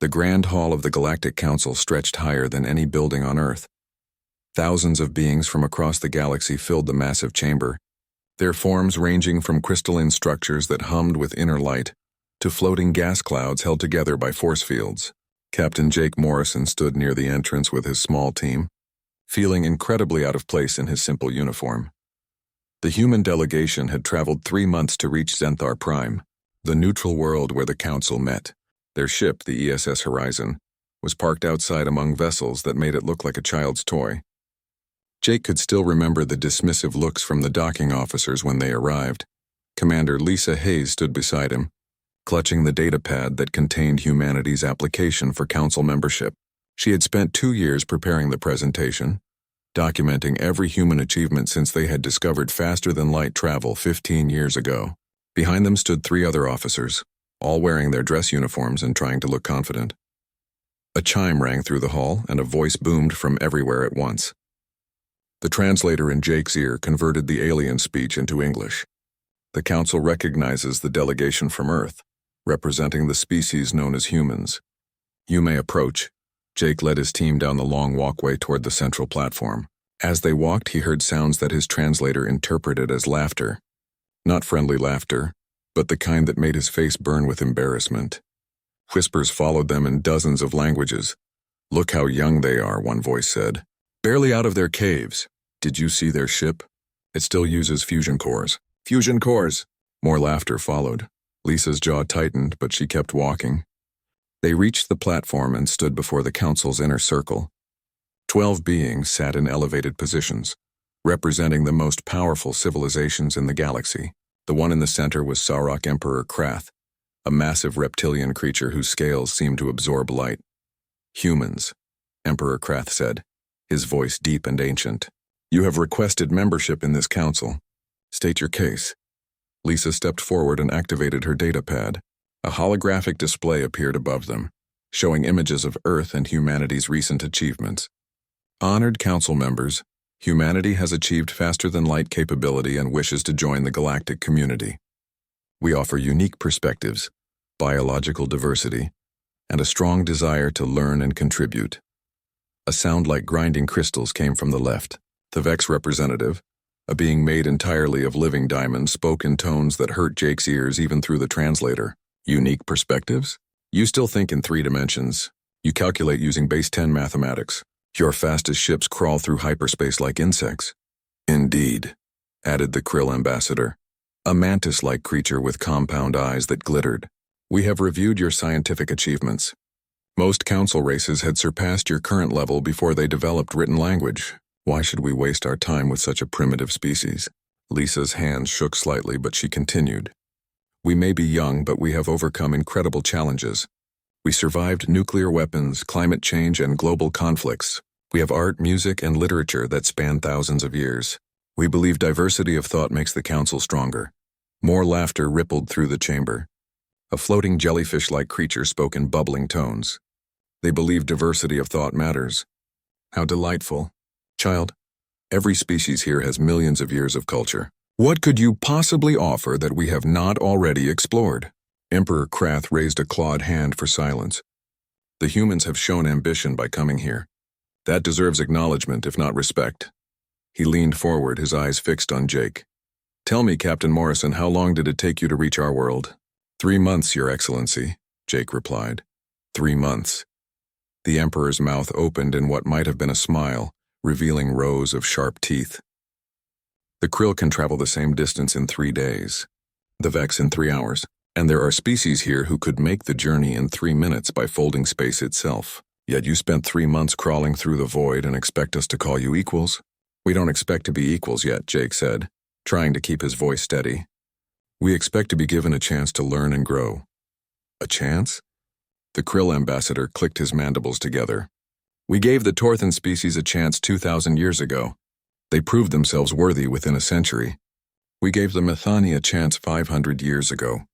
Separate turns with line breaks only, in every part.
The grand hall of the Galactic Council stretched higher than any building on Earth. Thousands of beings from across the galaxy filled the massive chamber, their forms ranging from crystalline structures that hummed with inner light to floating gas clouds held together by force fields. Captain Jake Morrison stood near the entrance with his small team, feeling incredibly out of place in his simple uniform. The human delegation had traveled 3 months to reach Zenthar Prime, the neutral world where the Council met. Their ship, the ESS Horizon, was parked outside among vessels that made it look like a child's toy. Jake could still remember the dismissive looks from the docking officers when they arrived. Commander Lisa Hayes stood beside him, clutching the datapad that contained humanity's application for Council membership. She had spent 2 years preparing the presentation, documenting every human achievement since they had discovered faster-than-light travel 15 years ago. Behind them stood 3 other officers, all wearing their dress uniforms and trying to look confident. A chime rang through the hall, and a voice boomed from everywhere at once. The translator in Jake's ear converted the alien speech into English. The Council recognizes the delegation from Earth, representing the species known as humans. You may approach. Jake led his team down the long walkway toward the central platform. As they walked, he heard sounds that his translator interpreted as laughter. Not friendly laughter, but the kind that made his face burn with embarrassment. Whispers followed them in dozens of languages. "Look how young they are," one voice said. "Barely out of their caves. Did you see their ship? It still uses fusion cores." "Fusion cores!" More laughter followed. Lisa's jaw tightened, but she kept walking. They reached the platform and stood before the Council's inner circle. 12 beings sat in elevated positions, representing the most powerful civilizations in the galaxy. The one in the center was Sauroch Emperor Krath, a massive reptilian creature whose scales seemed to absorb light. "Humans," Emperor Krath said, his voice deep and ancient. "You have requested membership in this council. State your case." Lisa stepped forward and activated her datapad. A holographic display appeared above them, showing images of Earth and humanity's recent achievements. "Honored council members, humanity has achieved faster-than-light capability and wishes to join the galactic community. We offer unique perspectives, biological diversity, and a strong desire to learn and contribute." A sound like grinding crystals came from the left. The Vex representative, a being made entirely of living diamonds, spoke in tones that hurt Jake's ears even through the translator. "Unique perspectives? You still think in 3 dimensions. You calculate using base 10 mathematics. Your fastest ships crawl through hyperspace like insects." "Indeed," added the Krill ambassador, a mantis-like creature with compound eyes that glittered. "We have reviewed your scientific achievements. Most council races had surpassed your current level before they developed written language. Why should we waste our time with such a primitive species?" Lisa's hands shook slightly, but she continued. "We may be young, but we have overcome incredible challenges. We survived nuclear weapons, climate change, and global conflicts. We have art, music, and literature that span thousands of years. We believe diversity of thought makes the council stronger." More laughter rippled through the chamber. A floating jellyfish-like creature spoke in bubbling tones. "They believe diversity of thought matters. How delightful. Child, every species here has millions of years of culture. What could you possibly offer that we have not already explored?" Emperor Krath raised a clawed hand for silence. "The humans have shown ambition by coming here. That deserves acknowledgement, if not respect." He leaned forward, his eyes fixed on Jake. "Tell me, Captain Morrison, how long did it take you to reach our world?" 3 months, Your Excellency," Jake replied. 3 months. The Emperor's mouth opened in what might have been a smile, revealing rows of sharp teeth. "The Krill can travel the same distance in 3 days. The Vex in 3 hours. And there are species here who could make the journey in 3 minutes by folding space itself. Yet you spent 3 months crawling through the void and expect us to call you equals?" "We don't expect to be equals yet," Jake said, trying to keep his voice steady. "We expect to be given a chance to learn and grow." "A chance?" The Krill ambassador clicked his mandibles together. "We gave the Torthan species a chance 2,000 years ago. They proved themselves worthy within a century. We gave the Methani a chance 500 years ago.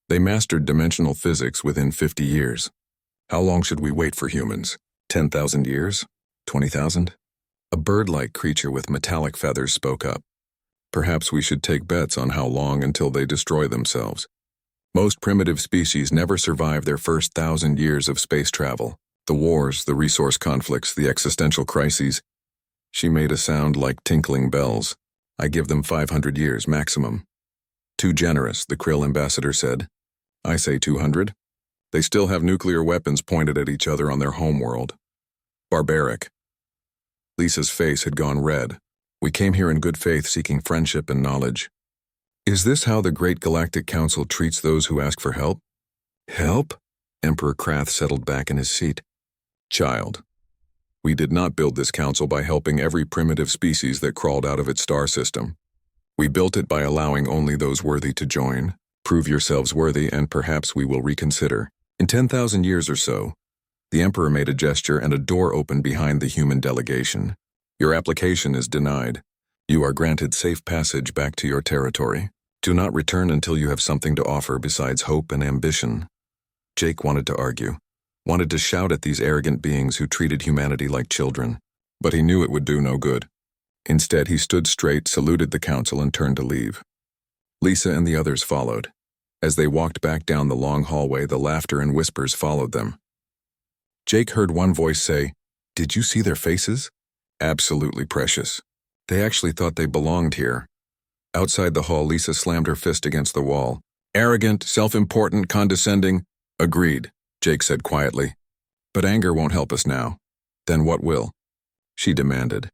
They mastered dimensional physics within 50 years. How long should we wait for humans? 10,000 years? 20,000? A bird-like creature with metallic feathers spoke up. "Perhaps we should take bets on how long until they destroy themselves." Most primitive species never survive their first 1,000 years of space travel. The wars, the resource conflicts, the existential crises. She made a sound like tinkling bells. I give them 500 years maximum. Too generous, the Krill ambassador said. I say 200. They still have nuclear weapons pointed at each other on their homeworld. Barbaric. Lisa's face had gone red. We came here in good faith seeking friendship and knowledge. Is this how the Great Galactic Council treats those who ask for help? Help? Emperor Krath settled back in his seat. Child. We did not build this council by helping every primitive species that crawled out of its star system. We built it by allowing only those worthy to join. Prove yourselves worthy and perhaps we will reconsider. In 10,000 years or so, the Emperor made a gesture and a door opened behind the human delegation. Your application is denied. You are granted safe passage back to your territory. Do not return until you have something to offer besides hope and ambition. Jake wanted to argue, wanted to shout at these arrogant beings who treated humanity like children, but he knew it would do no good. Instead, he stood straight, saluted the council, and turned to leave. Lisa and the others followed. As they walked back down the long hallway, the laughter and whispers followed them. Jake heard one voice say, "Did you see their faces? Absolutely precious. They actually thought they belonged here." Outside the hall, Lisa slammed her fist against the wall. "Arrogant, self-important, condescending." "Agreed," Jake said quietly. "But anger won't help us now." "Then what will?" she demanded.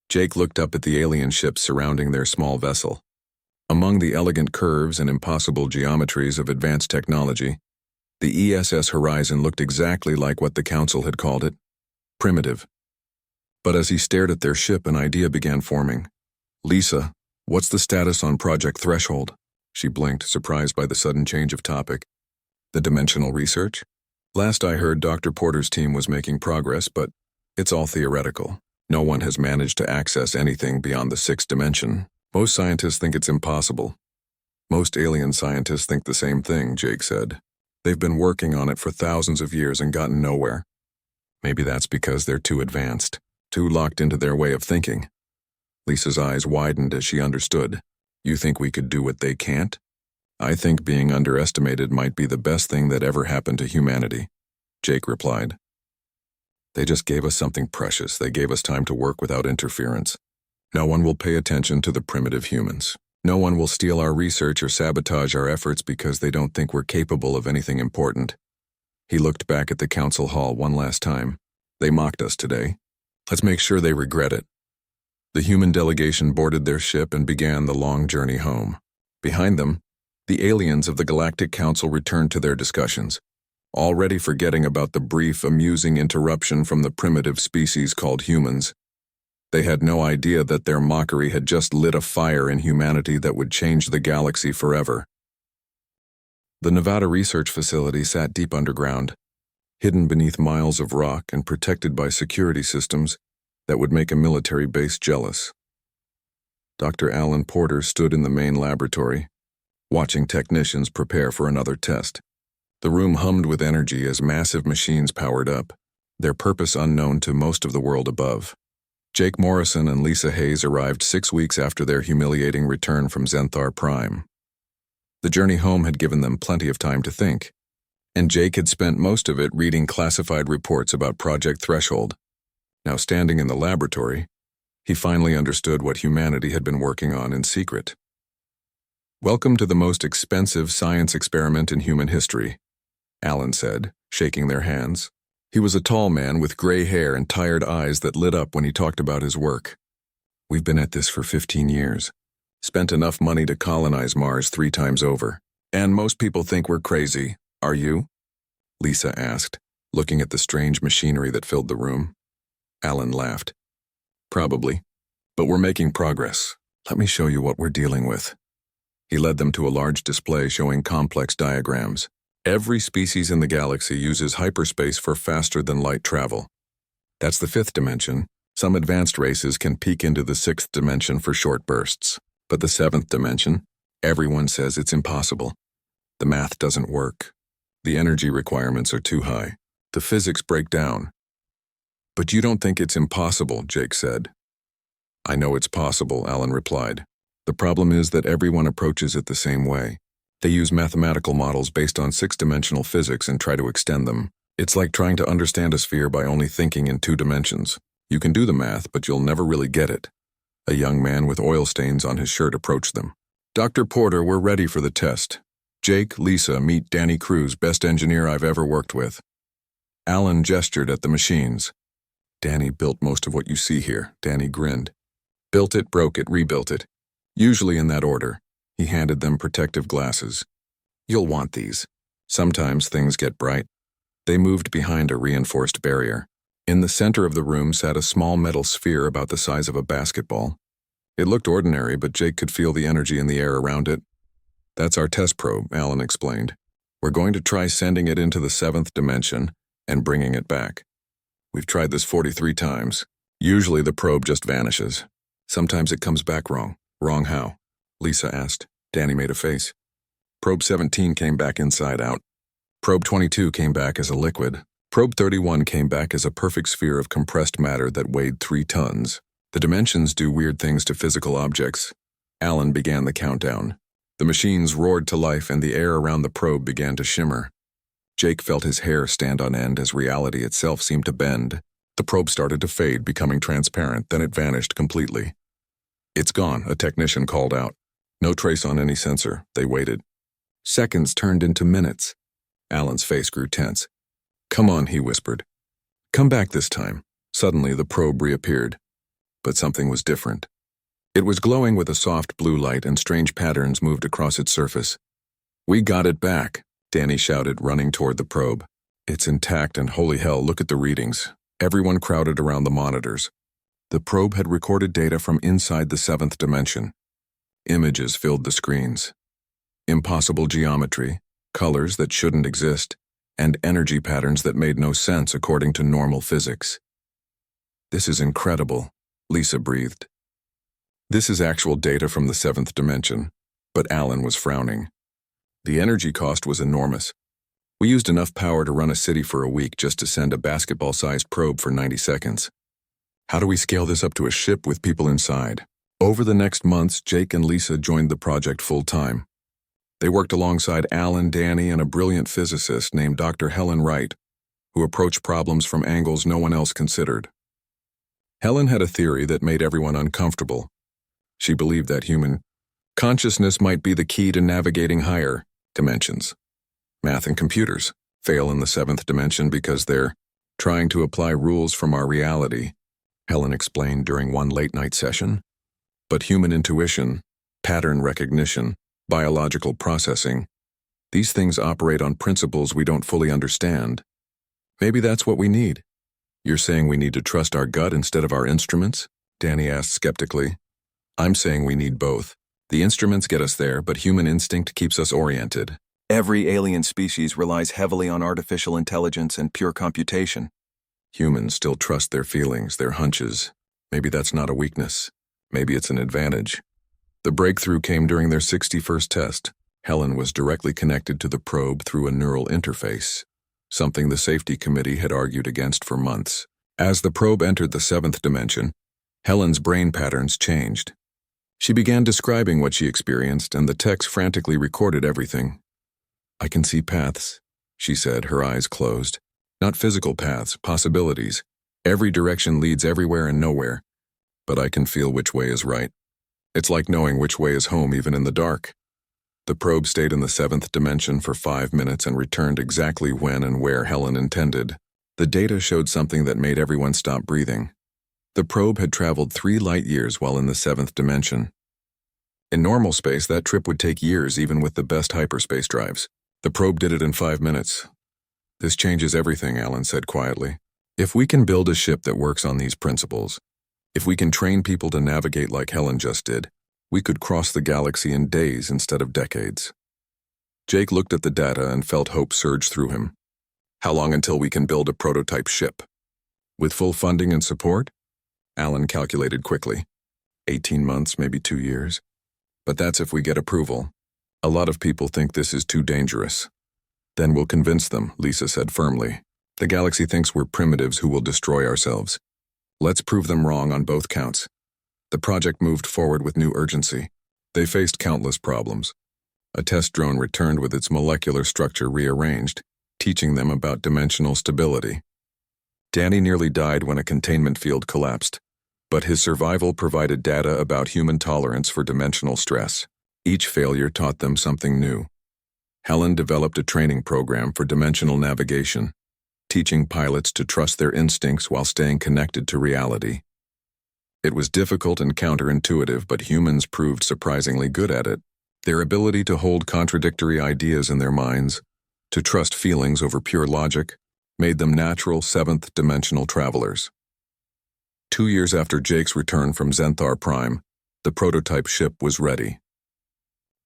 Jake looked up at the alien ships surrounding their small vessel. Among the elegant curves and impossible geometries of advanced technology, the ESS Horizon looked exactly like what the Council had called it, primitive. But as he stared at their ship, an idea began forming. "Lisa, what's the status on Project Threshold?" She blinked, surprised by the sudden change of topic. "The dimensional research? Last I heard, Dr. Porter's team was making progress, but it's all theoretical. No one has managed to access anything beyond the sixth dimension. Most scientists think it's impossible." "Most alien scientists think the same thing," Jake said. "They've been working on it for thousands of years and gotten nowhere. Maybe that's because they're too advanced, too locked into their way of thinking." Lisa's eyes widened as she understood. "You think we could do what they can't?" "I think being underestimated might be the best thing that ever happened to humanity," Jake replied. "They just gave us something precious. They gave us time to work without interference. No one will pay attention to the primitive humans. No one will steal our research or sabotage our efforts because they don't think we're capable of anything important." He looked back at the council hall one last time. "They mocked us today. Let's make sure they regret it." The human delegation boarded their ship and began the long journey home. Behind them, the aliens of the Galactic Council returned to their discussions, already forgetting about the brief, amusing interruption from the primitive species called humans. They had no idea that their mockery had just lit a fire in humanity that would change the galaxy forever. The Nevada Research Facility sat deep underground, hidden beneath miles of rock and protected by security systems that would make a military base jealous. Dr. Alan Porter stood in the main laboratory, watching technicians prepare for another test. The room hummed with energy as massive machines powered up, their purpose unknown to most of the world above. Jake Morrison and Lisa Hayes arrived 6 weeks after their humiliating return from Zenthar Prime. The journey home had given them plenty of time to think, and Jake had spent most of it reading classified reports about Project Threshold. Now standing in the laboratory, he finally understood what humanity had been working on in secret. "Welcome to the most expensive science experiment in human history," Alan said, shaking their hands. He was a tall man with gray hair and tired eyes that lit up when he talked about his work. "We've been at this for 15 years. Spent enough money to colonize Mars 3 times over. And most people think we're crazy. Are you?" Lisa asked, looking at the strange machinery that filled the room. Alan laughed. "Probably. But we're making progress. Let me show you what we're dealing with." He led them to a large display showing complex diagrams. Every species in the galaxy uses hyperspace for faster-than-light travel. That's the 5th dimension. Some advanced races can peek into the 6th dimension for short bursts. But the 7th dimension, everyone says it's impossible. The math doesn't work. The energy requirements are too high. The physics break down. "But you don't think it's impossible," Jake said. "I know it's possible," Alan replied. "The problem is that everyone approaches it the same way. They use mathematical models based on six-dimensional physics and try to extend them. It's like trying to understand a sphere by only thinking in 2 dimensions. You can do the math, but you'll never really get it. A young man with oil stains on his shirt approached them. Dr. Porter, we're ready for the test. Jake, Lisa, meet Danny Cruz, best engineer I've ever worked with. Alan gestured at the machines. Danny built most of what you see here, Danny grinned. Built it, broke it, rebuilt it. Usually in that order. He handed them protective glasses. You'll want these. Sometimes things get bright. They moved behind a reinforced barrier. In the center of the room sat a small metal sphere about the size of a basketball. It looked ordinary, but Jake could feel the energy in the air around it. That's our test probe, Alan explained. We're going to try sending it into the 7th dimension and bringing it back. We've tried this 43 times. Usually the probe just vanishes. Sometimes it comes back wrong. Wrong how? Lisa asked. Danny made a face. Probe 17 came back inside out. Probe 22 came back as a liquid. Probe 31 came back as a perfect sphere of compressed matter that weighed 3 tons. The dimensions do weird things to physical objects. Alan began the countdown. The machines roared to life and the air around the probe began to shimmer. Jake felt his hair stand on end as reality itself seemed to bend. The probe started to fade, becoming transparent, then it vanished completely. It's gone, a technician called out. No trace on any sensor. They waited. Seconds turned into minutes. Alan's face grew tense. Come on, he whispered. Come back this time. Suddenly, the probe reappeared. But something was different. It was glowing with a soft blue light and strange patterns moved across its surface. We got it back, Danny shouted, running toward the probe. It's intact and holy hell, look at the readings. Everyone crowded around the monitors. The probe had recorded data from inside the 7th dimension. Images filled the screens. Impossible geometry, colors that shouldn't exist, and energy patterns that made no sense according to normal physics. This is incredible, Lisa breathed. This is actual data from the 7th dimension, but Alan was frowning. The energy cost was enormous. We used enough power to run a city for a week just to send a basketball-sized probe for 90 seconds. How do we scale this up to a ship with people inside? Over the next months, Jake and Lisa joined the project full-time. They worked alongside Alan, Danny, and a brilliant physicist named Dr. Helen Wright, who approached problems from angles no one else considered. Helen had a theory that made everyone uncomfortable. She believed that human consciousness might be the key to navigating higher dimensions. Math and computers fail in the 7th dimension because they're trying to apply rules from our reality, Helen explained during one late-night session. But human intuition, pattern recognition, biological processing, these things operate on principles we don't fully understand. Maybe that's what we need. You're saying we need to trust our gut instead of our instruments? Danny asked skeptically. I'm saying we need both. The instruments get us there, but human instinct keeps us oriented. Every alien species relies heavily on artificial intelligence and pure computation. Humans still trust their feelings, their hunches. Maybe that's not a weakness. Maybe it's an advantage. The breakthrough came during their 61st test. Helen was directly connected to the probe through a neural interface, something the safety committee had argued against for months. As the probe entered the 7th dimension, Helen's brain patterns changed. She began describing what she experienced, and the text frantically recorded everything. I can see paths, she said, her eyes closed. Not physical paths, possibilities. Every direction leads everywhere and nowhere. But I can feel which way is right. It's like knowing which way is home even in the dark. The probe stayed in the 7th dimension for 5 minutes and returned exactly when and where Helen intended. The data showed something that made everyone stop breathing. The probe had traveled 3 light years while in the 7th dimension. In normal space, that trip would take years even with the best hyperspace drives. The probe did it in 5 minutes. This changes everything, Alan said quietly. If we can build a ship that works on these principles, if we can train people to navigate like Helen just did, we could cross the galaxy in days instead of decades. Jake looked at the data and felt hope surge through him. How long until we can build a prototype ship? With full funding and support? Alan calculated quickly. 18 months, maybe 2 years. But that's if we get approval. A lot of people think this is too dangerous. Then we'll convince them, Lisa said firmly. The galaxy thinks we're primitives who will destroy ourselves. Let's prove them wrong on both counts. The project moved forward with new urgency. They faced countless problems. A test drone returned with its molecular structure rearranged, teaching them about dimensional stability. Danny nearly died when a containment field collapsed, but his survival provided data about human tolerance for dimensional stress. Each failure taught them something new. Helen developed a training program for dimensional navigation, teaching pilots to trust their instincts while staying connected to reality. It was difficult and counterintuitive, but humans proved surprisingly good at it. Their ability to hold contradictory ideas in their minds, to trust feelings over pure logic, made them natural seventh-dimensional travelers. 2 years after Jake's return from Zenthar Prime, the prototype ship was ready.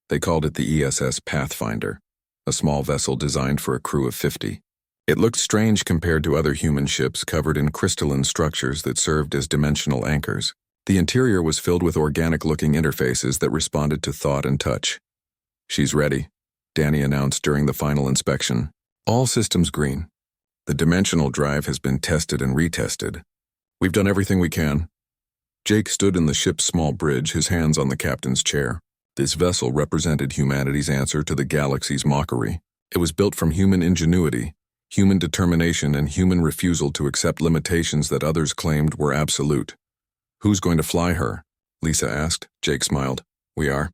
They called it the ESS Pathfinder, a small vessel designed for a crew of 50. It looked strange compared to other human ships covered in crystalline structures that served as dimensional anchors. The interior was filled with organic-looking interfaces that responded to thought and touch. "She's ready," Danny announced during the final inspection. "All systems green. The dimensional drive has been tested and retested. We've done everything we can." Jake stood in the ship's small bridge, his hands on the captain's chair. This vessel represented humanity's answer to the galaxy's mockery. It was built from human ingenuity, human determination, and human refusal to accept limitations that others claimed were absolute. "Who's going to fly her?" Lisa asked. Jake smiled. "We are.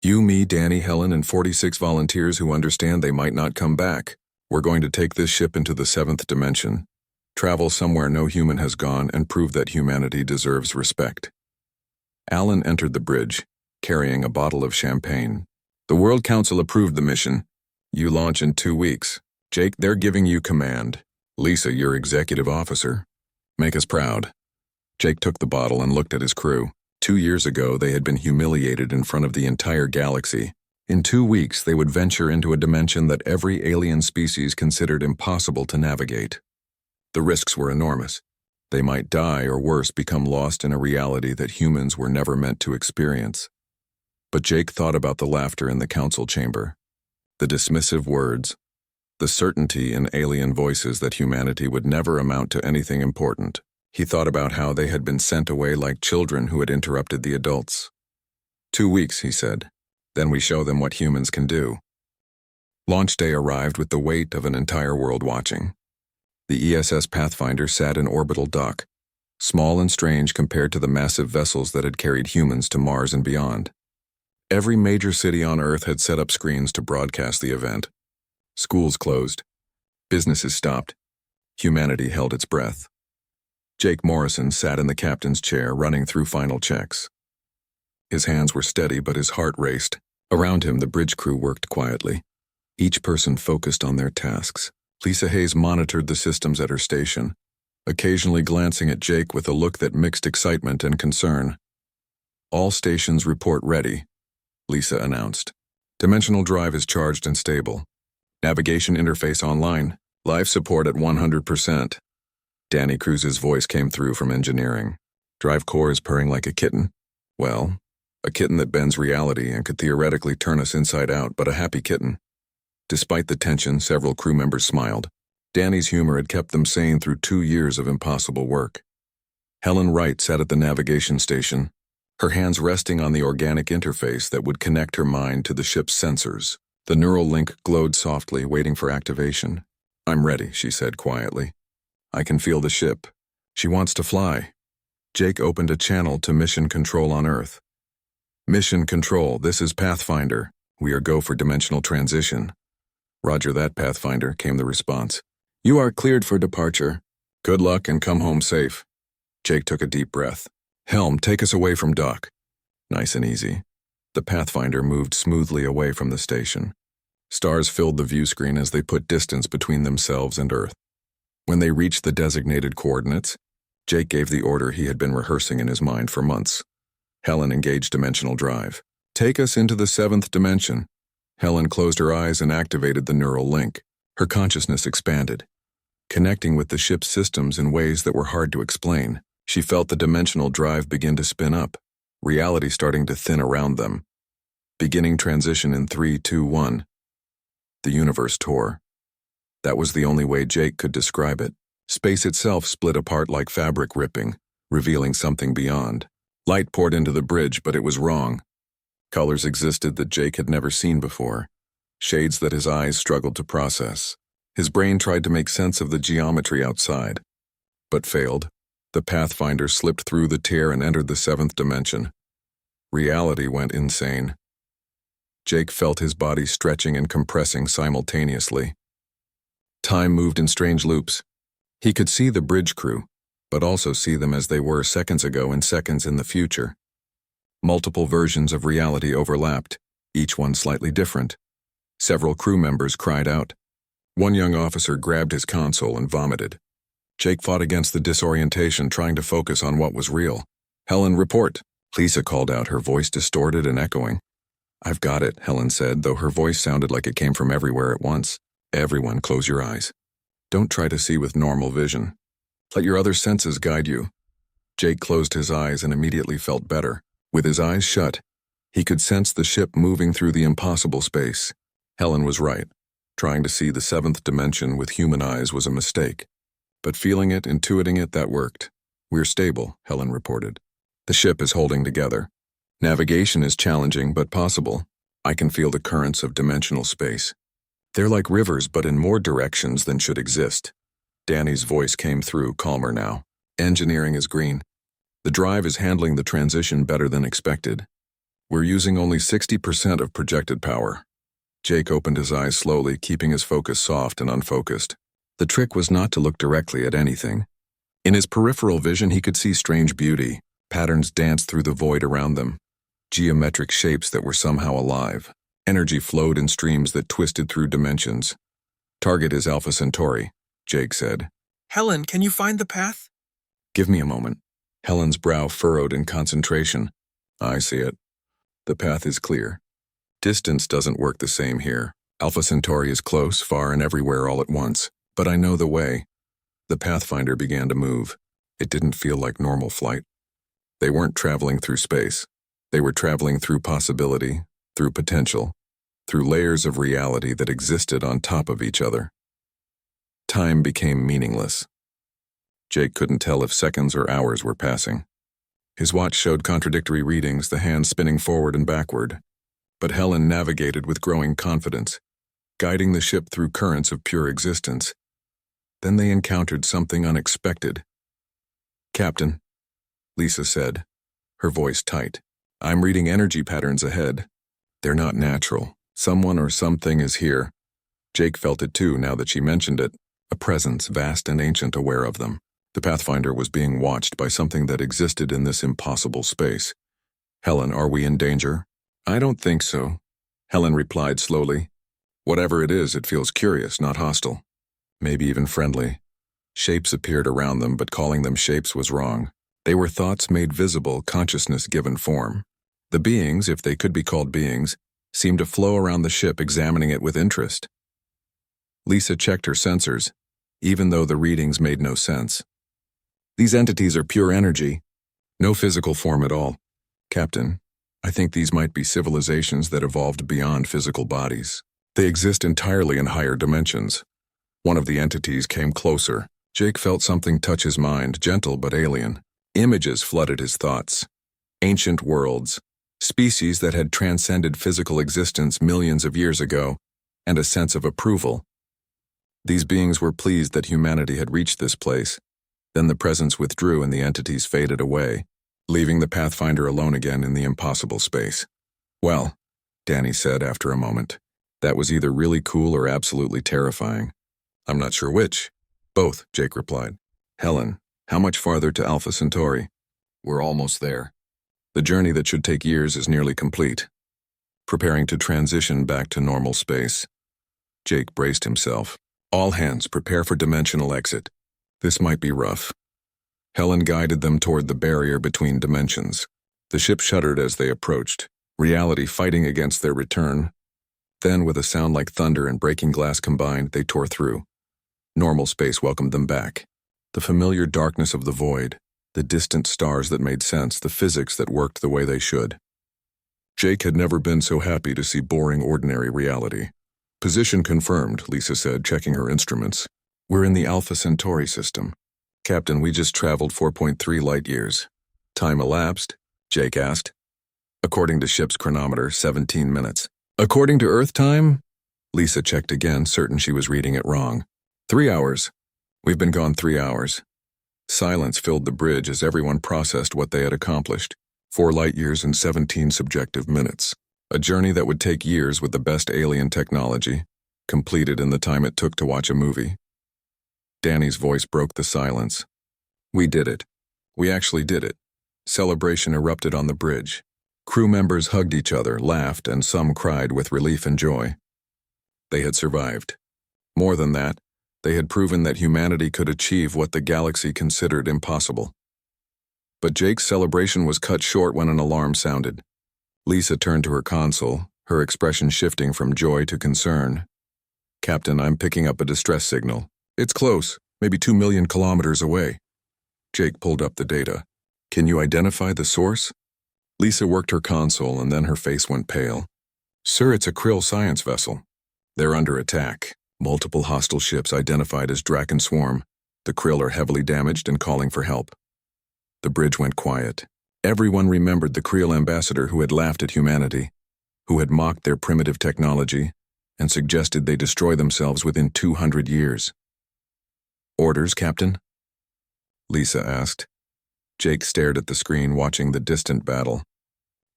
You, me, Danny, Helen, and 46 volunteers who understand they might not come back. We're going to take this ship into the seventh dimension, travel somewhere no human has gone, and prove that humanity deserves respect." Alan entered the bridge, carrying a bottle of champagne. "The World Council approved the mission. You launch in 2 weeks. Jake, they're giving you command. Lisa, you're executive officer. Make us proud." Jake took the bottle and looked at his crew. 2 years ago, they had been humiliated in front of the entire galaxy. In 2 weeks, they would venture into a dimension that every alien species considered impossible to navigate. The risks were enormous. They might die or worse, become lost in a reality that humans were never meant to experience. But Jake thought about the laughter in the council chamber, the dismissive words, the certainty in alien voices that humanity would never amount to anything important. He thought about how they had been sent away like children who had interrupted the adults. 2 weeks, he said. Then we show them what humans can do. Launch day arrived with the weight of an entire world watching. The ESS Pathfinder sat in orbital dock, small and strange compared to the massive vessels that had carried humans to Mars and beyond. Every major city on Earth had set up screens to broadcast the event. Schools closed. Businesses stopped. Humanity held its breath. Jake Morrison sat in the captain's chair, running through final checks. His hands were steady, but his heart raced. Around him, the bridge crew worked quietly, each person focused on their tasks. Lisa Hayes monitored the systems at her station, occasionally glancing at Jake with a look that mixed excitement and concern. "All stations report ready," Lisa announced. "Dimensional drive is charged and stable. Navigation interface online. Life support at 100%. Danny Cruz's voice came through from engineering. "Drive core is purring like a kitten. Well, a kitten that bends reality and could theoretically turn us inside out, but a happy kitten." Despite the tension, several crew members smiled. Danny's humor had kept them sane through 2 years of impossible work. Helen Wright sat at the navigation station, her hands resting on the organic interface that would connect her mind to the ship's sensors. The neural link glowed softly, waiting for activation. "I'm ready," she said quietly. "I can feel the ship. She wants to fly." Jake opened a channel to Mission Control on Earth. "Mission Control, this is Pathfinder. We are go for dimensional transition." "Roger that, Pathfinder," came the response. "You are cleared for departure. Good luck and come home safe." Jake took a deep breath. "Helm, take us away from dock." Nice and easy. The Pathfinder moved smoothly away from the station. Stars filled the view screen as they put distance between themselves and Earth. When they reached the designated coordinates, Jake gave the order he had been rehearsing in his mind for months. Helen engaged dimensional drive. "Take us into the seventh dimension." Helen closed her eyes and activated the neural link. Her consciousness expanded, connecting with the ship's systems in ways that were hard to explain. She felt the dimensional drive begin to spin up, reality starting to thin around them. Beginning transition in 3, 2, 1. The universe tore. That was the only way Jake could describe it. Space itself split apart like fabric ripping, revealing something beyond. Light poured into the bridge, but it was wrong. Colors existed that Jake had never seen before, shades that his eyes struggled to process. His brain tried to make sense of the geometry outside, but failed. The Pathfinder slipped through the tear and entered the seventh dimension. Reality went insane. Jake felt his body stretching and compressing simultaneously. Time moved in strange loops. He could see the bridge crew, but also see them as they were seconds ago and seconds in the future. Multiple versions of reality overlapped, each one slightly different. Several crew members cried out. One young officer grabbed his console and vomited. Jake fought against the disorientation, trying to focus on what was real. Helen, report. Lisa called out, her voice distorted and echoing. I've got it, Helen said, though her voice sounded like it came from everywhere at once. Everyone, close your eyes. Don't try to see with normal vision. Let your other senses guide you. Jake closed his eyes and immediately felt better. With his eyes shut, he could sense the ship moving through the impossible space. Helen was right. Trying to see the seventh dimension with human eyes was a mistake. But feeling it, intuiting it, that worked. We're stable, Helen reported. The ship is holding together. Navigation is challenging but possible. I can feel the currents of dimensional space. They're like rivers, but in more directions than should exist. Danny's voice came through, calmer now. Engineering is green. The drive is handling the transition better than expected. We're using only 60% of projected power. Jake opened his eyes slowly, keeping his focus soft and unfocused. The trick was not to look directly at anything. In his peripheral vision, he could see strange beauty. Patterns danced through the void around them. Geometric shapes that were somehow alive. Energy flowed in streams that twisted through dimensions. Target is Alpha Centauri, Jake said.
Helen, can you find the path?
Give me a moment. Helen's brow furrowed in concentration. I see it. The path is clear. Distance doesn't work the same here. Alpha Centauri is close, far, and everywhere all at once. But I know the way. The Pathfinder began to move. It didn't feel like normal flight. They weren't traveling through space. They were traveling through possibility, through potential, through layers of reality that existed on top of each other. Time became meaningless. Jake couldn't tell if seconds or hours were passing. His watch showed contradictory readings, the hands spinning forward and backward. But Helen navigated with growing confidence, guiding the ship through currents of pure existence. Then they encountered something unexpected. Captain, Lisa said, her voice tight. I'm reading energy patterns ahead. They're not natural. Someone or something is here. Jake felt it too now that she mentioned it, a presence vast and ancient aware of them. The Pathfinder was being watched by something that existed in this impossible space. Helen, are we in danger? I don't think so, Helen replied slowly. Whatever it is, it feels curious, not hostile. Maybe even friendly. Shapes appeared around them, but calling them shapes was wrong. They were thoughts made visible, consciousness given form. The beings, if they could be called beings, seemed to flow around the ship, examining it with interest. Lisa checked her sensors, even though the readings made no sense. These entities are pure energy, no physical form at all. Captain, I think these might be civilizations that evolved beyond physical bodies. They exist entirely in higher dimensions. One of the entities came closer. Jake felt something touch his mind, gentle but alien. Images flooded his thoughts. Ancient worlds, species that had transcended physical existence millions of years ago, and a sense of approval. These beings were pleased that humanity had reached this place. Then the presence withdrew and the entities faded away, leaving the Pathfinder alone again in the impossible space. Well, Danny said after a moment, that was either really cool or absolutely terrifying. I'm not sure which. Both, Jake replied. Helen, how much farther to Alpha Centauri? We're almost there. The journey that should take years is nearly complete. Preparing to transition back to normal space. Jake braced himself. All hands, prepare for dimensional exit. This might be rough. Helen guided them toward the barrier between dimensions. The ship shuddered as they approached, reality fighting against their return. Then, with a sound like thunder and breaking glass combined, they tore through. Normal space welcomed them back. The familiar darkness of the void, the distant stars that made sense, the physics that worked the way they should. Jake had never been so happy to see boring, ordinary reality. Position confirmed, Lisa said, checking her instruments. We're in the Alpha Centauri system. Captain, we just traveled 4.3 light years. Time elapsed? Jake asked. According to ship's chronometer, 17 minutes. According to Earth time? Lisa checked again, certain she was reading it wrong. 3 hours. We've been gone 3 hours. Silence filled the bridge as everyone processed what they had accomplished. 4 light years and 17 subjective minutes. A journey that would take years with the best alien technology, completed in the time it took to watch a movie. Danny's voice broke the silence. We did it. We actually did it. Celebration erupted on the bridge. Crew members hugged each other, laughed, and some cried with relief and joy. They had survived. More than that, they had proven that humanity could achieve what the galaxy considered impossible. But Jake's celebration was cut short when an alarm sounded. Lisa turned to her console, her expression shifting from joy to concern. Captain, I'm picking up a distress signal. It's close, maybe 2 million kilometers away. Jake pulled up the data. Can you identify the source? Lisa worked her console and then her face went pale. Sir, it's a Krill science vessel. They're under attack. Multiple hostile ships identified as Draken Swarm. The Krill are heavily damaged and calling for help. The bridge went quiet. Everyone remembered the Krill ambassador who had laughed at humanity, who had mocked their primitive technology, and suggested they destroy themselves within 200 years. Orders, Captain? Lisa asked. Jake stared at the screen, watching the distant battle.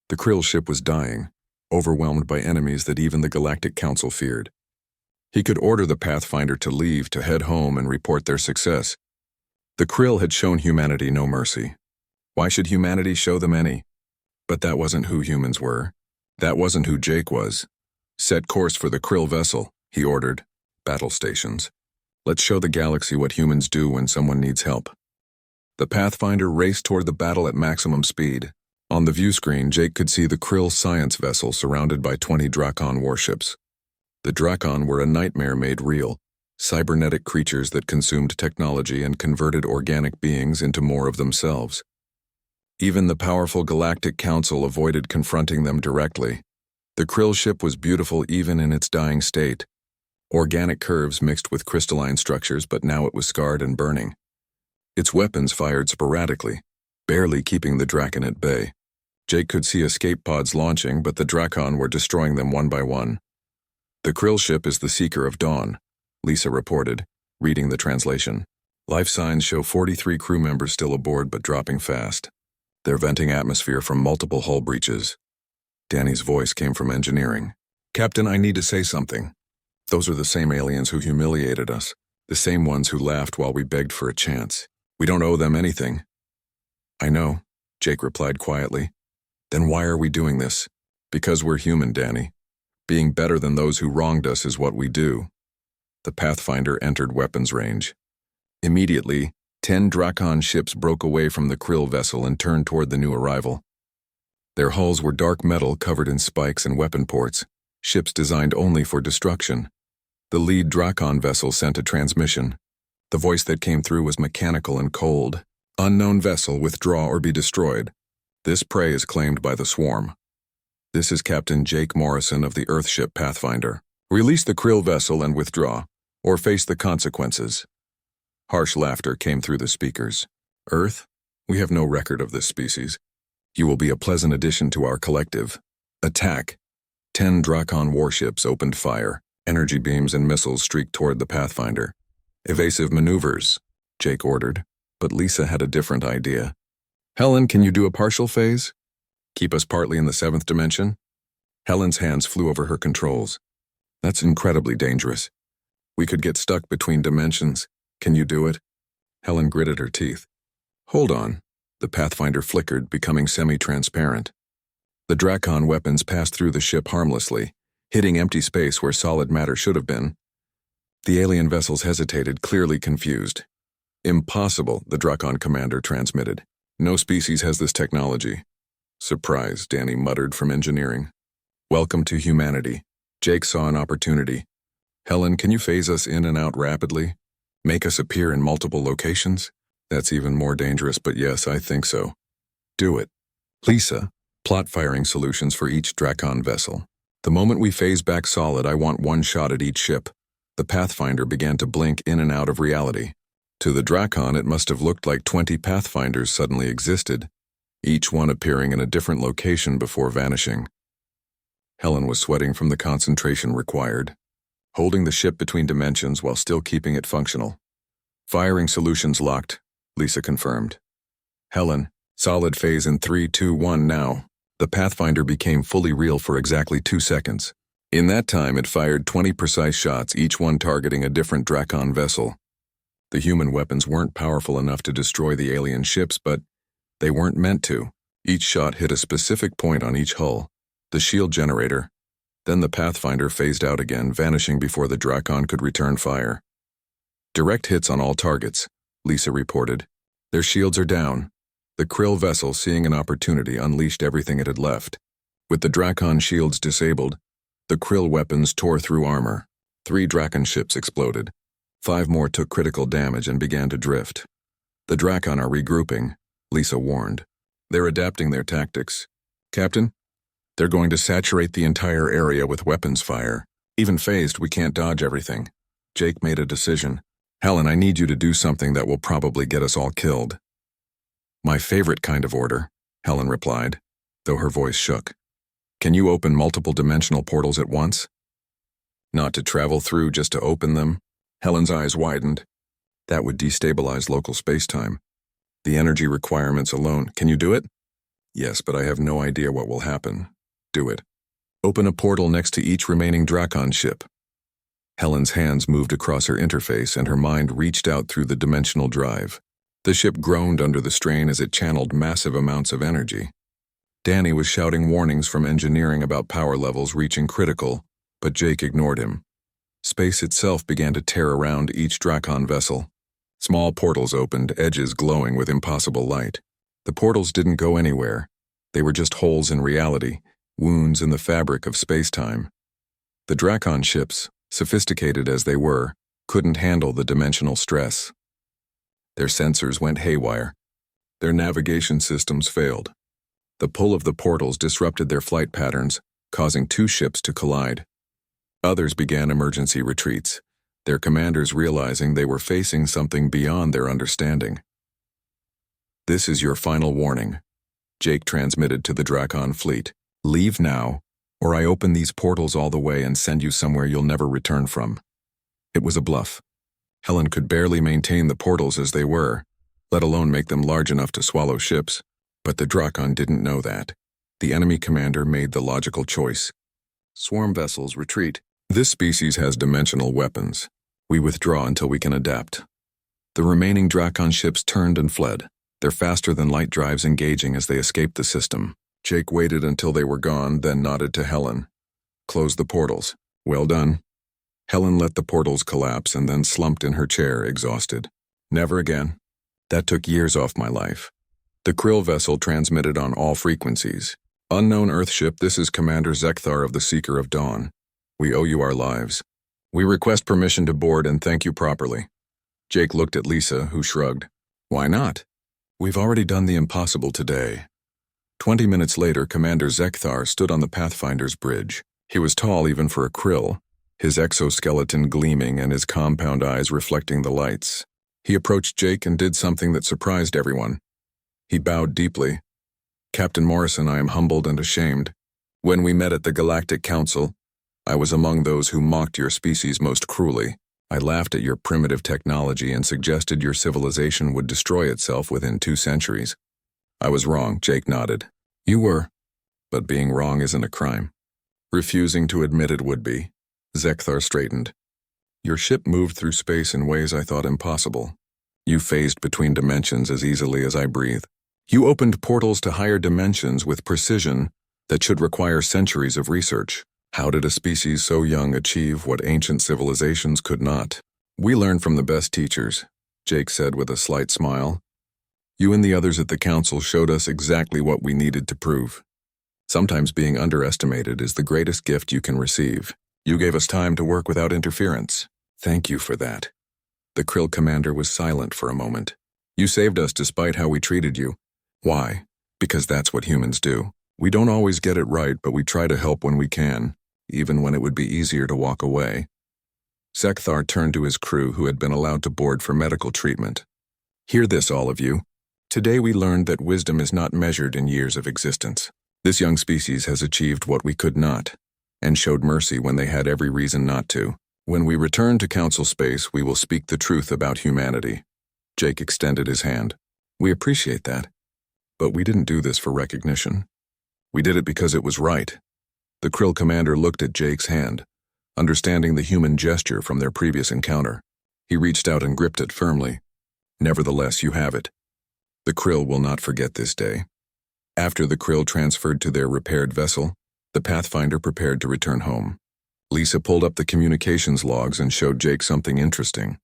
The Krill ship was dying, overwhelmed by enemies that even the Galactic Council feared. He could order the Pathfinder to leave, to head home and report their success. The Krill had shown humanity no mercy. Why should humanity show them any? But that wasn't who humans were. That wasn't who Jake was. Set course for the Krill vessel, he ordered. Battle stations. Let's show the galaxy what humans do when someone needs help. The Pathfinder raced toward the battle at maximum speed. On the view screen, Jake could see the Krill science vessel surrounded by 20 Drakon warships. The Drakon were a nightmare made real, cybernetic creatures that consumed technology and converted organic beings into more of themselves. Even the powerful Galactic Council avoided confronting them directly. The Krill ship was beautiful even in its dying state. Organic curves mixed with crystalline structures, but now it was scarred and burning. Its weapons fired sporadically, barely keeping the Draken at bay. Jake could see escape pods launching, but the Drakon were destroying them one by one. The Krill ship is the Seeker of Dawn, Lisa reported, reading the translation. Life signs show 43 crew members still aboard but dropping fast. They're venting atmosphere from multiple hull breaches. Danny's voice came from engineering. Captain, I need to say something. Those are the same aliens who humiliated us, the same ones who laughed while we begged for a chance. We don't owe them anything. I know, Jake replied quietly. Then why are we doing this? Because we're human, Danny. Being better than those who wronged us is what we do. The Pathfinder entered weapons range. Immediately, 10 Drakon ships broke away from the Krill vessel and turned toward the new arrival. Their hulls were dark metal covered in spikes and weapon ports, ships designed only for destruction. The lead Drakon vessel sent a transmission. The voice that came through was mechanical and cold. Unknown vessel, withdraw or be destroyed. This prey is claimed by the swarm. This is Captain Jake Morrison of the Earthship Pathfinder. Release the Krill vessel and withdraw, or face the consequences. Harsh laughter came through the speakers. Earth? We have no record of this species. You will be a pleasant addition to our collective. Attack. 10 Drakon warships opened fire. Energy beams and missiles streaked toward the Pathfinder. Evasive maneuvers, Jake ordered, but Lisa had a different idea. Helen, can you do a partial phase? Keep us partly in the 7th dimension? Helen's hands flew over her controls. That's incredibly dangerous. We could get stuck between dimensions. Can you do it? Helen gritted her teeth. Hold on. The Pathfinder flickered, becoming semi-transparent. The Drakon weapons passed through the ship harmlessly, hitting empty space where solid matter should have been. The alien vessels hesitated, clearly confused. Impossible, the Drakon commander transmitted. No species has this technology. Surprise, Danny muttered from engineering. Welcome to humanity. Jake saw an opportunity. Helen, can you phase us in and out rapidly? Make us appear in multiple locations? That's even more dangerous, but yes, I think so. Do it. Lisa, plot firing solutions for each Drakon vessel. The moment we phase back solid, I want one shot at each ship. The Pathfinder began to blink in and out of reality. To the Drakon, it must have looked like 20 Pathfinders suddenly existed. each one appearing in a different location before vanishing. Helen was sweating from the concentration required, holding the ship between dimensions while still keeping it functional. Firing solutions locked, Lisa confirmed. Helen, solid phase in 3, 2, 1 now. The Pathfinder became fully real for exactly 2 seconds. In that time, it fired 20 precise shots, each one targeting a different Drakon vessel. The human weapons weren't powerful enough to destroy the alien ships, but they weren't meant to. Each shot hit a specific point on each hull, the shield generator. Then the Pathfinder phased out again, vanishing before the Drakon could return fire. Direct hits on all targets, Lisa reported. Their shields are down. The Krill vessel, seeing an opportunity, unleashed everything it had left. With the Drakon shields disabled, the Krill weapons tore through armor. 3 Drakon ships exploded. 5 more took critical damage and began to drift. The Drakon are regrouping, Lisa warned. They're adapting their tactics. Captain, they're going to saturate the entire area with weapons fire. Even phased, we can't dodge everything. Jake made a decision. Helen, I need you to do something that will probably get us all killed. My favorite kind of order, Helen replied, though her voice shook. Can you open multiple dimensional portals at once? Not to travel through, just to open them? Helen's eyes widened. That would destabilize local space-time. The energy requirements alone. Can you do it? Yes, but I have no idea what will happen. Do it. Open a portal next to each remaining Drakon ship. Helen's hands moved across her interface and her mind reached out through the dimensional drive. The ship groaned under the strain as it channeled massive amounts of energy. Danny was shouting warnings from engineering about power levels reaching critical, but Jake ignored him. Space itself began to tear around each Drakon vessel. Small portals opened, edges glowing with impossible light. The portals didn't go anywhere. They were just holes in reality, wounds in the fabric of space-time. The Drakon ships, sophisticated as they were, couldn't handle the dimensional stress. Their sensors went haywire. Their navigation systems failed. The pull of the portals disrupted their flight patterns, causing 2 ships to collide. Others began emergency retreats, their commanders realizing they were facing something beyond their understanding. This is your final warning, Jake transmitted to the Drakon fleet. Leave now, or I open these portals all the way and send you somewhere you'll never return from. It was a bluff. Helen could barely maintain the portals as they were, let alone make them large enough to swallow ships. But the Drakon didn't know that. The enemy commander made the logical choice. Swarm vessels retreat. This species has dimensional weapons. We withdraw until we can adapt. The remaining Drakon ships turned and fled, their faster-than-light drives engaging as they escaped the system. Jake waited until they were gone, then nodded to Helen. Close the portals. Well done. Helen let the portals collapse and then slumped in her chair, exhausted. Never again. That took years off my life. The Krill vessel transmitted on all frequencies. Unknown Earthship, this is Commander Zekthar of the Seeker of Dawn. We owe you our lives. We request permission to board and thank you properly. Jake looked at Lisa, who shrugged. Why not? We've already done the impossible today. 20 minutes later, Commander Zekthar stood on the Pathfinder's bridge. He was tall even for a Krill, his exoskeleton gleaming and his compound eyes reflecting the lights. He approached Jake and did something that surprised everyone. He bowed deeply. Captain Morrison, I am humbled and ashamed. When we met at the Galactic Council, I was among those who mocked your species most cruelly. I laughed at your primitive technology and suggested your civilization would destroy itself within 2 centuries. I was wrong, Jake nodded. You were. But being wrong isn't a crime. Refusing to admit it would be. Zekthar straightened. Your ship moved through space in ways I thought impossible. You phased between dimensions as easily as I breathe. You opened portals to higher dimensions with precision that should require centuries of research. How did a species so young achieve what ancient civilizations could not? We learn from the best teachers, Jake said with a slight smile. You and the others at the council showed us exactly what we needed to prove. Sometimes being underestimated is the greatest gift you can receive. You gave us time to work without interference. Thank you for that. The Krill commander was silent for a moment. You saved us despite how we treated you. Why? Because that's what humans do. We don't always get it right, but we try to help when we can, even when it would be easier to walk away. Zekthar turned to his crew who had been allowed to board for medical treatment. Hear this, all of you. Today we learned that wisdom is not measured in years of existence. This young species has achieved what we could not, and showed mercy when they had every reason not to. When we return to Council Space, we will speak the truth about humanity. Jake extended his hand. We appreciate that. But we didn't do this for recognition. We did it because it was right. The Krill commander looked at Jake's hand, understanding the human gesture from their previous encounter. He reached out and gripped it firmly. Nevertheless, you have it. The Krill will not forget this day. After the Krill transferred to their repaired vessel, the Pathfinder prepared to return home. Lisa pulled up the communications logs and showed Jake something interesting.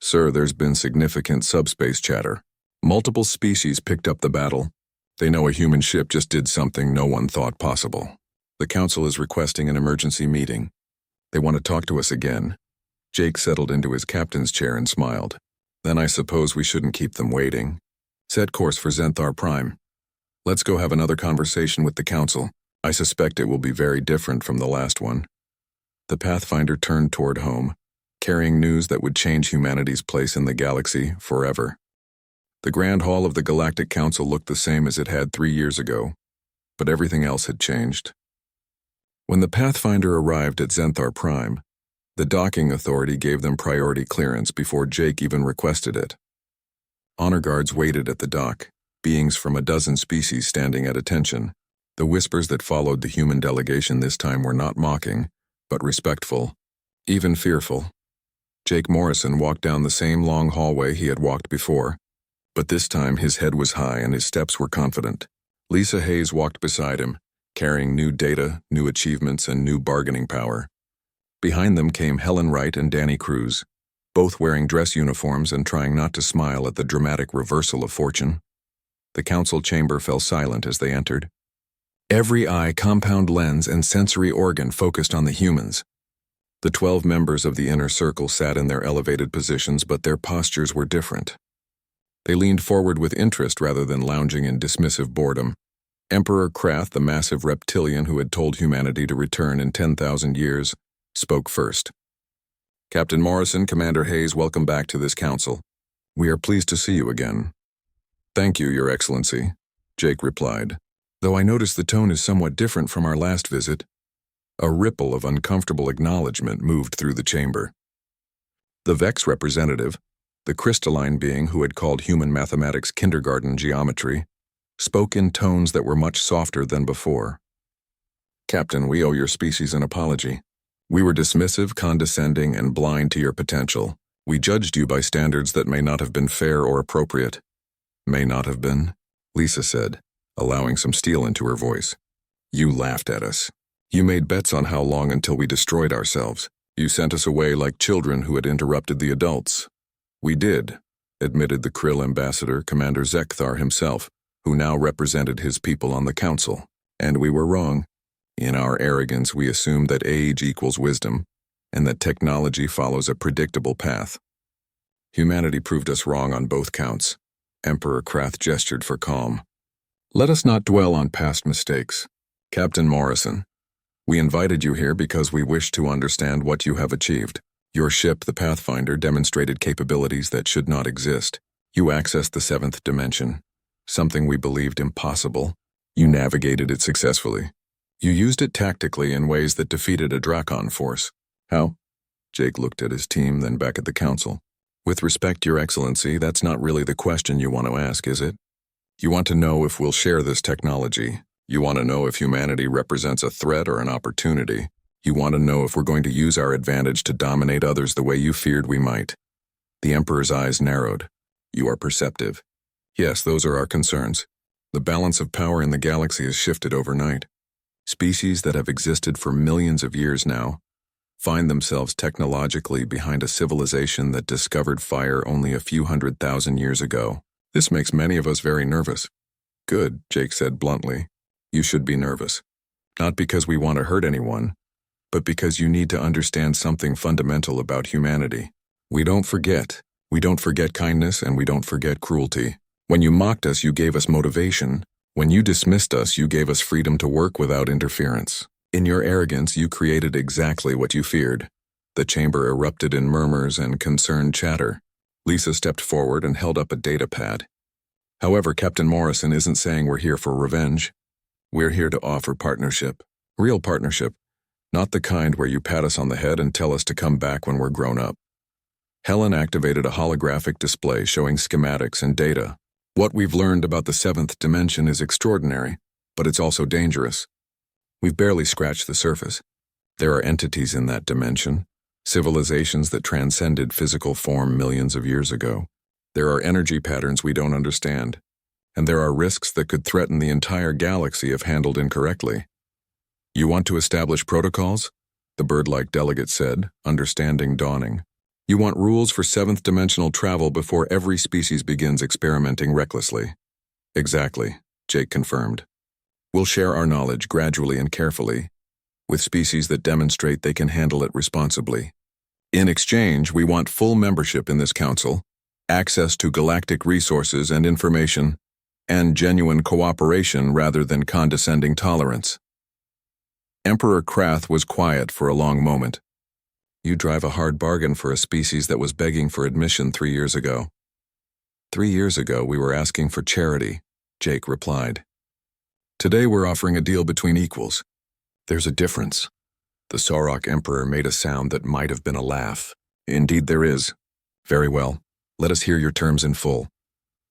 Sir, there's been significant subspace chatter. Multiple species picked up the battle. They know a human ship just did something no one thought possible. The Council is requesting an emergency meeting. They want to talk to us again. Jake settled into his captain's chair and smiled. Then I suppose we shouldn't keep them waiting. Set course for Zenthar Prime. Let's go have another conversation with the Council. I suspect it will be very different from the last one. The Pathfinder turned toward home, carrying news that would change humanity's place in the galaxy forever. The Grand Hall of the Galactic Council looked the same as it had 3 years ago, but everything else had changed. When the Pathfinder arrived at Zenthar Prime, the docking authority gave them priority clearance before Jake even requested it. Honor guards waited at the dock, beings from a dozen species standing at attention. The whispers that followed the human delegation this time were not mocking, but respectful, even fearful. Jake Morrison walked down the same long hallway he had walked before, but this time his head was high and his steps were confident. Lisa Hayes walked beside him, carrying new data, new achievements, and new bargaining power. Behind them came Helen Wright and Danny Cruz, both wearing dress uniforms and trying not to smile at the dramatic reversal of fortune. The council chamber fell silent as they entered. Every eye, compound lens, and sensory organ focused on the humans. The 12 members of the inner circle sat in their elevated positions, but their postures were different. They leaned forward with interest rather than lounging in dismissive boredom. Emperor Krath, the massive reptilian who had told humanity to return in 10,000 years, spoke first. Captain Morrison, Commander Hayes, welcome back to this council. We are pleased to see you again. Thank you, Your Excellency, Jake replied. Though I notice the tone is somewhat different from our last visit. A ripple of uncomfortable acknowledgement moved through the chamber. The Vex representative, the crystalline being who had called human mathematics kindergarten geometry, spoke in tones that were much softer than before. Captain, we owe your species an apology. We were dismissive, condescending, and blind to your potential. We judged you by standards that may not have been fair or appropriate. May not have been, Lisa said, allowing some steel into her voice. You laughed at us. You made bets on how long until we destroyed ourselves. You sent us away like children who had interrupted the adults. We did, admitted the Krill ambassador, Commander Zekthar himself, who now represented his people on the council. And we were wrong. In our arrogance, we assumed that age equals wisdom, and that technology follows a predictable path. Humanity proved us wrong on both counts. Emperor Krath gestured for calm. Let us not dwell on past mistakes. Captain Morrison, we invited you here because we wish to understand what you have achieved. Your ship, the Pathfinder, demonstrated capabilities that should not exist. You accessed the 7th dimension, something we believed impossible. You navigated it successfully. You used it tactically in ways that defeated a Drakon force. How? Jake looked at his team, then back at the council. With respect, Your Excellency, that's not really the question you want to ask, is it? You want to know if we'll share this technology. You want to know if humanity represents a threat or an opportunity. You want to know if we're going to use our advantage to dominate others the way you feared we might. The Emperor's eyes narrowed. You are perceptive. Yes, those are our concerns. The balance of power in the galaxy has shifted overnight. Species that have existed for millions of years now find themselves technologically behind a civilization that discovered fire only a few 100,000 years ago. This makes many of us very nervous. Good, Jake said bluntly. You should be nervous. Not because we want to hurt anyone, but because you need to understand something fundamental about humanity. We don't forget. We don't forget kindness, and we don't forget cruelty. When you mocked us, you gave us motivation. When you dismissed us, you gave us freedom to work without interference. In your arrogance, you created exactly what you feared. The chamber erupted in murmurs and concerned chatter. Lisa stepped forward and held up a data pad. However, Captain Morrison isn't saying we're here for revenge. We're here to offer partnership. Real partnership. Not the kind where you pat us on the head and tell us to come back when we're grown up. Helen activated a holographic display showing schematics and data. What we've learned about the seventh dimension is extraordinary, but it's also dangerous. We've barely scratched the surface. There are entities in that dimension, civilizations that transcended physical form millions of years ago. There are energy patterns we don't understand, and there are risks that could threaten the entire galaxy if handled incorrectly. You want to establish protocols? The bird-like delegate said, understanding dawning. You want rules for seventh-dimensional travel before every species begins experimenting recklessly. Exactly, Jake confirmed. We'll share our knowledge gradually and carefully, with species that demonstrate they can handle it responsibly. In exchange, we want full membership in this council, access to galactic resources and information, and genuine cooperation rather than condescending tolerance. Emperor Krath was quiet for a long moment. You drive a hard bargain for a species that was begging for admission 3 years ago. 3 years ago, we were asking for charity, Jake replied. Today, we're offering a deal between equals. There's a difference. The Sauroch Emperor made a sound that might have been a laugh. Indeed there is. Very well. Let us hear your terms in full.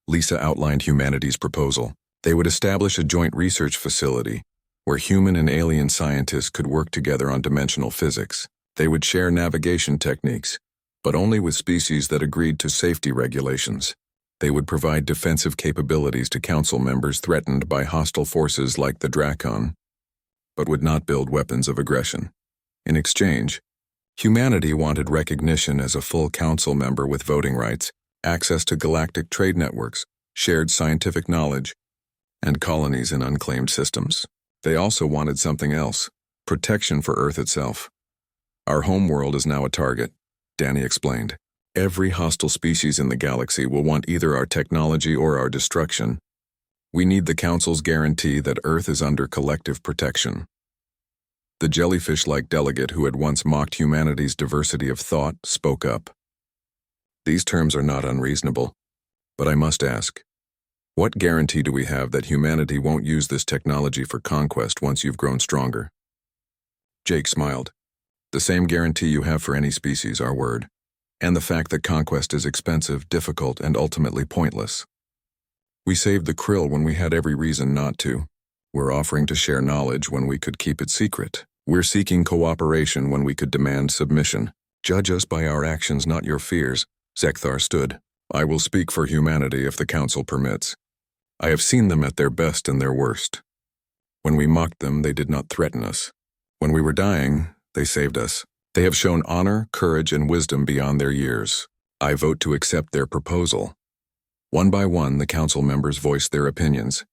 Lisa outlined humanity's proposal. They would establish a joint research facility where human and alien scientists could work together on dimensional physics. They would share navigation techniques, but only with species that agreed to safety regulations. They would provide defensive capabilities to council members threatened by hostile forces like the Drakon, but would not build weapons of aggression. In exchange, humanity wanted recognition as a full council member with voting rights, access to galactic trade networks, shared scientific knowledge, and colonies in unclaimed systems. They also wanted something else, protection for Earth itself. Our homeworld is now a target, Danny explained. Every hostile species in the galaxy will want either our technology or our destruction. We need the Council's guarantee that Earth is under collective protection. The jellyfish-like delegate who had once mocked humanity's diversity of thought spoke up. These terms are not unreasonable, but I must ask, what guarantee do we have that humanity won't use this technology for conquest once you've grown stronger? Jake smiled. The same guarantee you have for any species, our word, and the fact that conquest is expensive, difficult, and ultimately pointless. We saved the krill when we had every reason not to. We're offering to share knowledge when we could keep it secret. We're seeking cooperation when we could demand submission. Judge us by our actions, not your fears. Zekthar stood. I will speak for humanity if the council permits. I have seen them at their best and their worst. When we mocked them, they did not threaten us. When we were dying, they saved us. They have shown honor, courage, and wisdom beyond their years. I vote to accept their proposal. One by one, the council members voiced their opinions.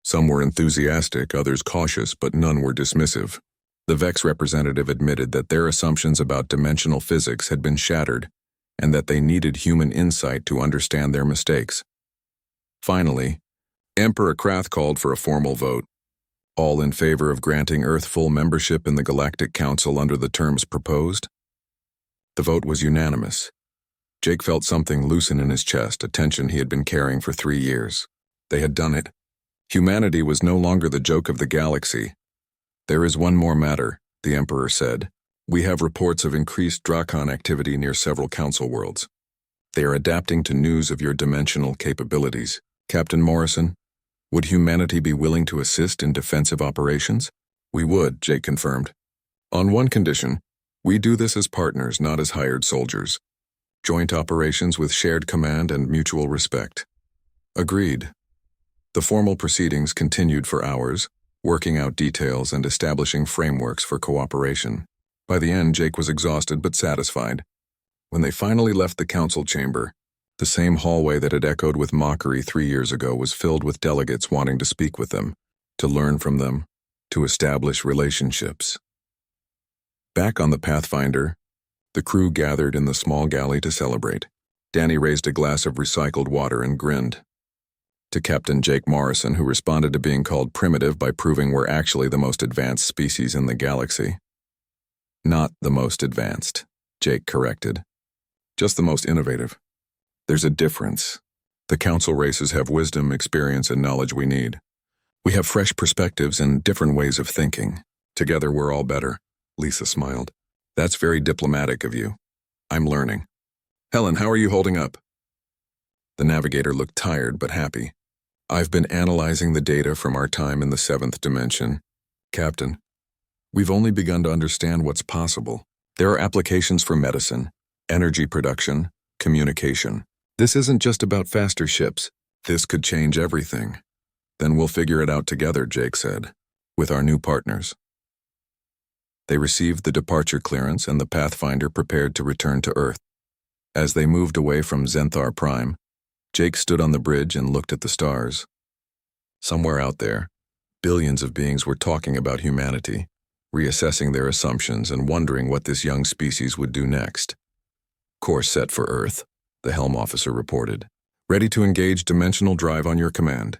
Some were enthusiastic, others cautious, but none were dismissive. The Vex representative admitted that their assumptions about dimensional physics had been shattered, and that they needed human insight to understand their mistakes. Finally, Emperor Krath called for a formal vote. All in favor of granting Earth full membership in the Galactic Council under the terms proposed? The vote was unanimous. Jake felt something loosen in his chest, a tension he had been carrying for 3 years. They had done it. Humanity was no longer the joke of the galaxy. There is one more matter, the Emperor said. We have reports of increased Drakon activity near several council worlds. They are adapting to news of your dimensional capabilities. Captain Morrison, would humanity be willing to assist in defensive operations? We would, Jake confirmed. On one condition, we do this as partners, not as hired soldiers. Joint operations with shared command and mutual respect. Agreed. The formal proceedings continued for hours, working out details and establishing frameworks for cooperation. By the end, Jake was exhausted but satisfied. When they finally left the council chamber, the same hallway that had echoed with mockery 3 years ago was filled with delegates wanting to speak with them, to learn from them, to establish relationships. Back on the Pathfinder, the crew gathered in the small galley to celebrate. Danny raised a glass of recycled water and grinned. To Captain Jake Morrison, who responded to being called primitive by proving we're actually the most advanced species in the galaxy. Not the most advanced, Jake corrected. Just the most innovative. There's a difference. The council races have wisdom, experience, and knowledge we need. We have fresh perspectives and different ways of thinking. Together we're all better. Lisa smiled. That's very diplomatic of you. I'm learning. Helen, how are you holding up? The navigator looked tired but happy. I've been analyzing the data from our time in the 7th dimension. Captain, we've only begun to understand what's possible. There are applications for medicine, energy production, communication. This isn't just about faster ships. This could change everything. Then we'll figure it out together, Jake said, with our new partners. They received the departure clearance and the Pathfinder prepared to return to Earth. As they moved away from Zenthar Prime, Jake stood on the bridge and looked at the stars. Somewhere out there, billions of beings were talking about humanity, reassessing their assumptions and wondering what this young species would do next. Course set for Earth, the helm officer reported. Ready to engage dimensional drive on your command.